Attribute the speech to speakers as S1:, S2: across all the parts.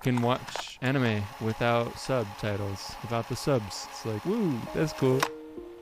S1: can watch anime without subtitles, without the subs. It's like, woo, that's cool.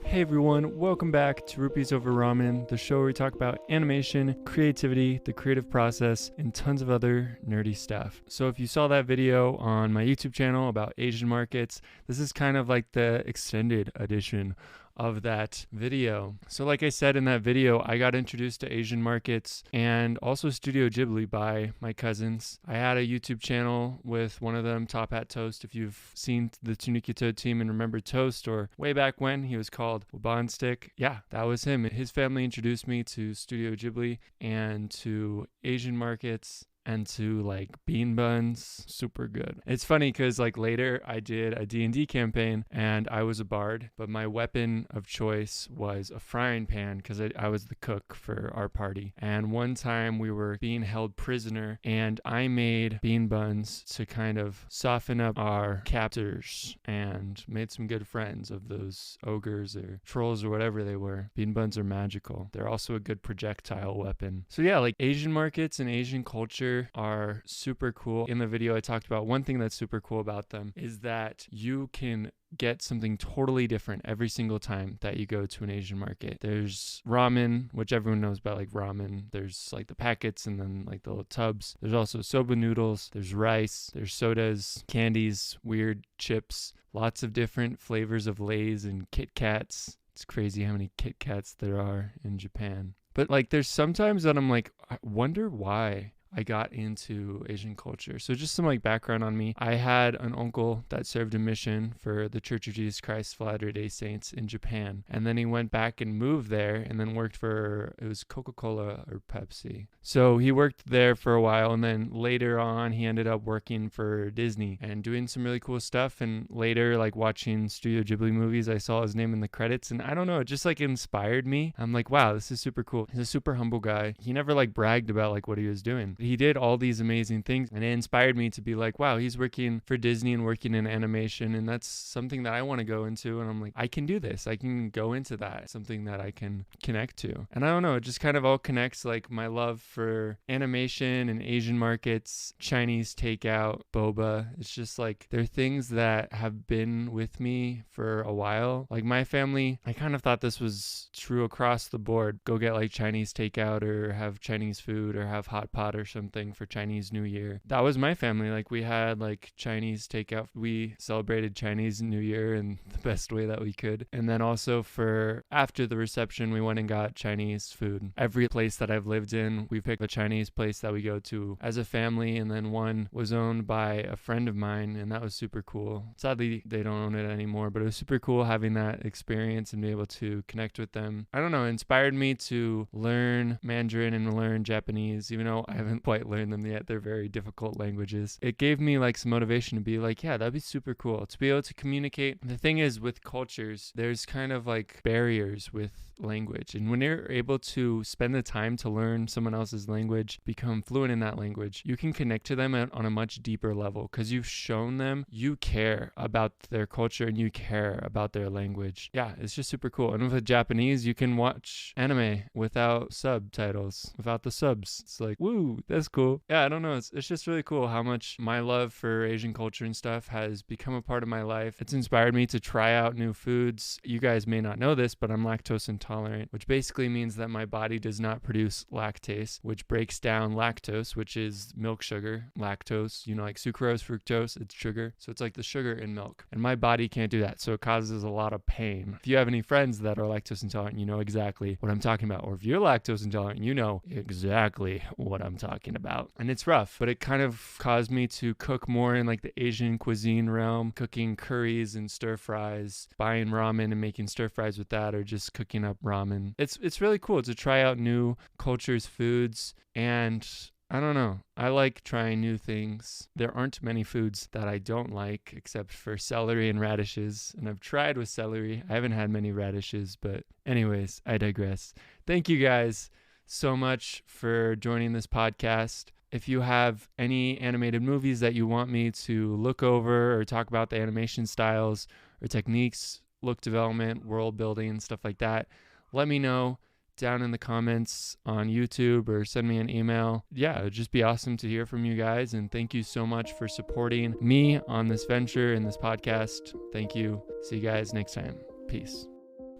S1: Hey everyone, welcome back to Rupees Over Ramen, the show where we talk about animation, creativity, the creative process, and tons of other nerdy stuff. So if you saw that video on my YouTube channel about Asian markets, this is kind of like the extended edition of that video. So like I said in that video, I got introduced to Asian markets and also Studio Ghibli by my cousins. I had a YouTube channel with one of them, Top Hat Toast. If you've seen the Tunicky Toad team and remember Toast, or way back when he was called Waban Stick, yeah, that was him. His family introduced me to Studio Ghibli and to Asian markets and to like bean buns. Super good. It's funny because like later I did a D&D campaign and I was a bard, but my weapon of choice was a frying pan because I was the cook for our party. And one time we were being held prisoner and I made bean buns to kind of soften up our captors and made some good friends of those ogres or trolls or whatever they were. Bean buns are magical. They're also a good projectile weapon. So yeah, like Asian markets and Asian culture are super cool. In the video I talked about one thing that's super cool about them is that you can get something totally different every single time that you go to an Asian market. There's ramen, which everyone knows about, like ramen. There's like the packets and then like the little tubs. There's also soba noodles. There's rice. There's sodas, candies, weird chips, lots of different flavors of Lay's and Kit Kats. It's crazy how many Kit Kats there are in Japan. But like there's sometimes that I'm like, I wonder why I got into Asian culture. So just some like background on me. I had an uncle that served a mission for the Church of Jesus Christ of Latter-day Saints in Japan. And then he went back and moved there and then worked for, it was Coca-Cola or Pepsi. So he worked there for a while and then later on he ended up working for Disney and doing some really cool stuff. And later, like watching Studio Ghibli movies, I saw his name in the credits and I don't know, it just like inspired me. I'm like, wow, this is super cool. He's a super humble guy. He never like bragged about like what he was doing. He did all these amazing things and it inspired me to be like, wow, he's working for Disney and working in animation and that's something that I want to go into. And I'm like, I can do this. I can go into that. Something that I can connect to. And I don't know, it just kind of all connects, like my love for animation and Asian markets, Chinese takeout, boba. It's just like, they're things that have been with me for a while. Like my family, I kind of thought this was true across the board. Go get like Chinese takeout or have Chinese food or have hot pot or something for Chinese New Year. That was my family. Like we had like Chinese takeout. We celebrated Chinese New Year in the best way that we could. And then also for after the reception, we went and got Chinese food. Every place that I've lived in, we picked a Chinese place that we go to as a family. And then one was owned by a friend of mine and that was super cool. Sadly, they don't own it anymore, but it was super cool having that experience and be able to connect with them. I don't know, it inspired me to learn Mandarin and learn Japanese, even though I haven't quite learned them yet. They're very difficult languages. It gave me like some motivation to be like, yeah, that'd be super cool to be able to communicate. The thing is with cultures, there's kind of like barriers with language. And when you're able to spend the time to learn someone else's language, become fluent in that language, you can connect to them on a much deeper level because you've shown them you care about their culture and you care about their language. Yeah, it's just super cool. And with Japanese, you can watch anime without subtitles, without the subs. It's like, woo, that's cool. Yeah, I don't know. It's just really cool how much my love for Asian culture and stuff has become a part of my life. It's inspired me to try out new foods. You guys may not know this, but I'm lactose intolerant, which basically means that my body does not produce lactase, which breaks down lactose, which is milk sugar. Lactose, you know, like sucrose, fructose, it's sugar. So it's like the sugar in milk. And my body can't do that. So it causes a lot of pain. If you have any friends that are lactose intolerant, you know exactly what I'm talking about. Or if you're lactose intolerant, you know exactly what I'm talking about. And it's rough, but it kind of caused me to cook more in like the Asian cuisine realm, cooking curries and stir fries, buying ramen and making stir fries with that, or just cooking up ramen. It's really cool to try out new cultures, foods, and I don't know. I like trying new things. There aren't many foods that I don't like except for celery and radishes. And I've tried with celery. I haven't had many radishes, but anyways, I digress. Thank you guys so much for joining this podcast. If you have any animated movies that you want me to look over or talk about the animation styles or techniques, look development, world building, stuff like that, let me know. down in the comments on YouTube or send me an email. Yeah, it would just be awesome to hear from you guys. And thank you so much for supporting me on this venture and this podcast. Thank you. See you guys next time. Peace.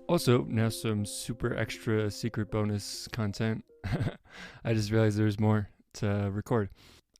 S1: Also, now some super extra secret bonus content. I just realized there's more to record.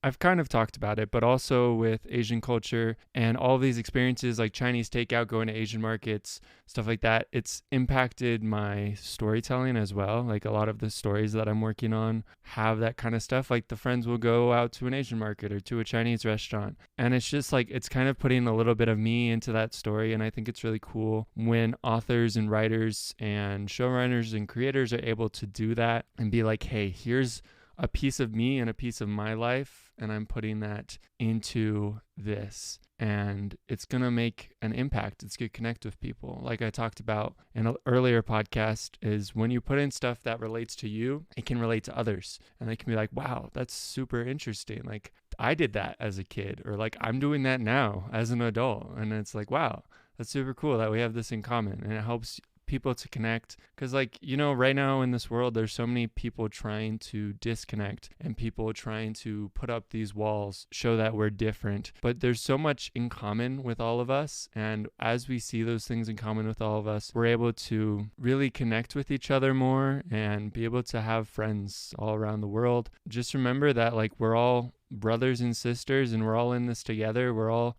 S1: I've kind of talked about it, but also with Asian culture and all these experiences like Chinese takeout, going to Asian markets, stuff like that, it's impacted my storytelling as well. Like a lot of the stories that I'm working on have that kind of stuff. Like the friends will go out to an Asian market or to a Chinese restaurant. And it's just like, it's kind of putting a little bit of me into that story. And I think it's really cool when authors and writers and showrunners and creators are able to do that and be like, hey, here's a piece of me and a piece of my life, and I'm putting that into this, and it's going to make an impact. It's going to connect with people. Like I talked about in an earlier podcast, is when you put in stuff that relates to you, it can relate to others, and they can be like, wow, that's super interesting. Like I did that as a kid, or like I'm doing that now as an adult. And it's like, wow, that's super cool that we have this in common, and it helps people to connect. Because like, you know, right now in this world, there's so many people trying to disconnect and people trying to put up these walls, show that we're different, but there's so much in common with all of us. And as we see those things in common with all of us, we're able to really connect with each other more and be able to have friends all around the world. Just remember that like we're all brothers and sisters, and we're all in this together. We're all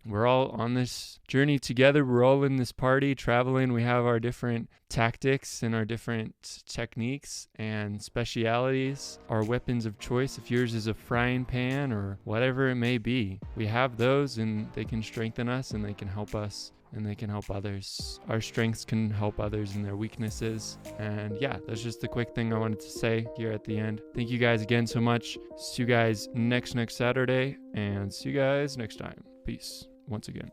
S1: on this journey together. We're all in this party traveling. We have our different tactics and our different techniques and specialities, our weapons of choice. If yours is a frying pan or whatever it may be, we have those, and they can strengthen us and they can help us and they can help others. Our strengths can help others in their weaknesses. And yeah, that's just the quick thing I wanted to say here at the end. Thank you guys again so much. See you guys next Saturday, and see you guys next time. Peace once again.